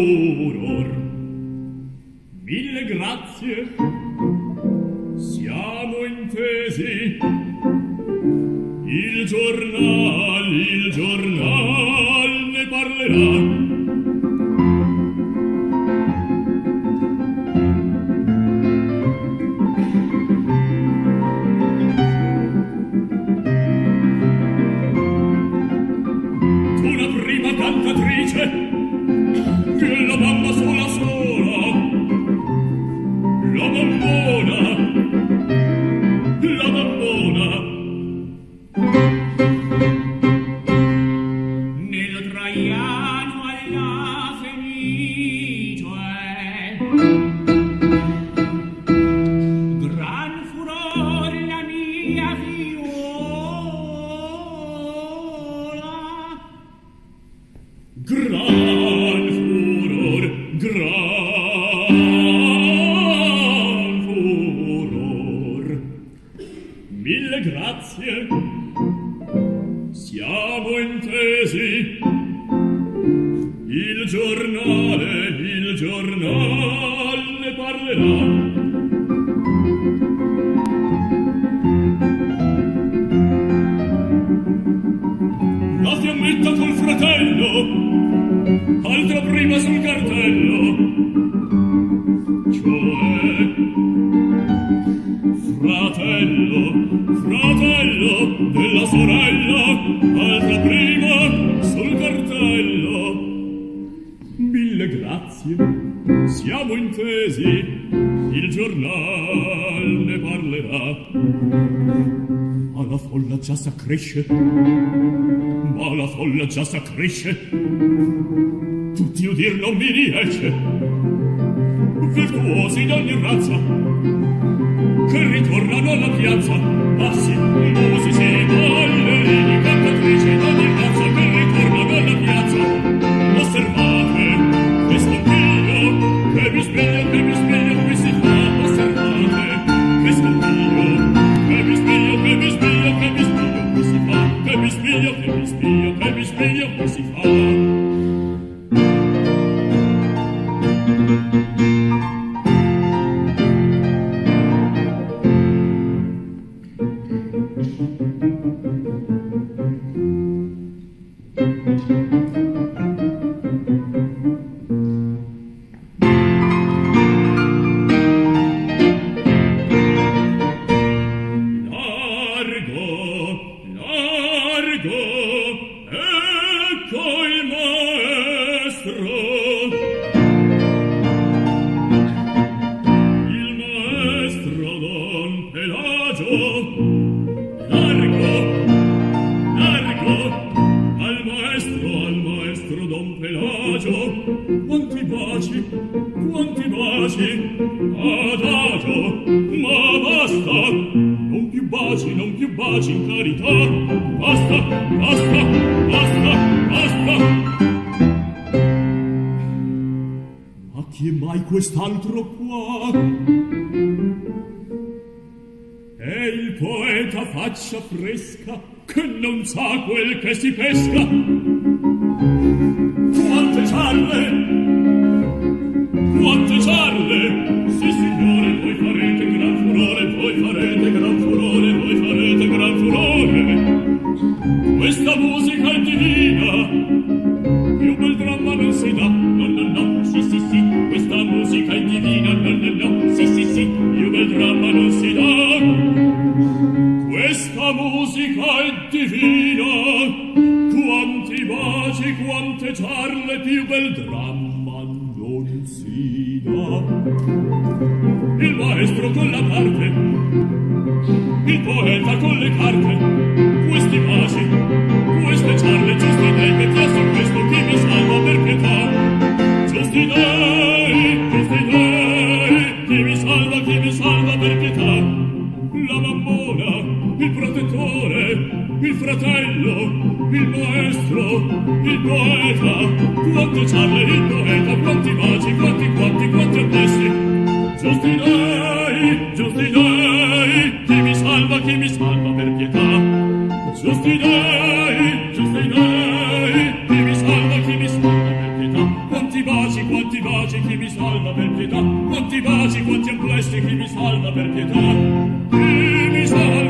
furor. Mille grazie, siamo intesi. Il giornal ne parlerà. Cantatrice che la mamma sola la bambona nel Traiano alla Fenice gran furor la mia viola. Gran furor. Mille grazie, siamo intesi. Il giornal ne parlerà. La fiammetta col fratello, altra prima sul cartello, cioè fratello della sorella, altra prima sul cartello. Mille grazie, siamo intesi, il giornal ne parlerà. Ma la folla già s'accresce, tutti udir non mi riesce, virtuosi d'ogni razza che ritornano alla piazza, bassi, musici, ballerini, cantatrici d'ogni razza che ritornano alla piazza. Osservate questo piglio che mi spiglio qui si fa. Osservate questo piglio che mi spiglio qui si fa. Che mi spiglio qui si fa. Quanti baci, adagio, ma basta, non più baci in carità, basta. Ma chi è mai quest'altro qua? È il poeta faccia fresca che non sa quel che si pesca. Quante ciarle, sì signore, voi farete gran furore. Questa musica è divina, più bel dramma non si dà, no, sì, questa musica è divina, no, sì, più bel dramma non si dà. Questa musica è divina, quanti baci, quante ciarle, più bel dramma non si dà. Il maestro con la parte, il poeta con le carte, questi baci, queste ciarle, giusti dei che chiesto questo chi mi salva per pietà. Giusti dei, chi mi salva per pietà. La mammona, il protettore, il fratello, il maestro, il poeta, quante ciarle il poeta, quanti baci, quanti addessi. Giusti dei, chi mi salva per pietà. Giusti dei, chi mi salva per pietà. Quanti baci, quanti baci chi mi salva per pietà, quanti baci, quanti amplesti chi mi salva per pietà, chi mi salva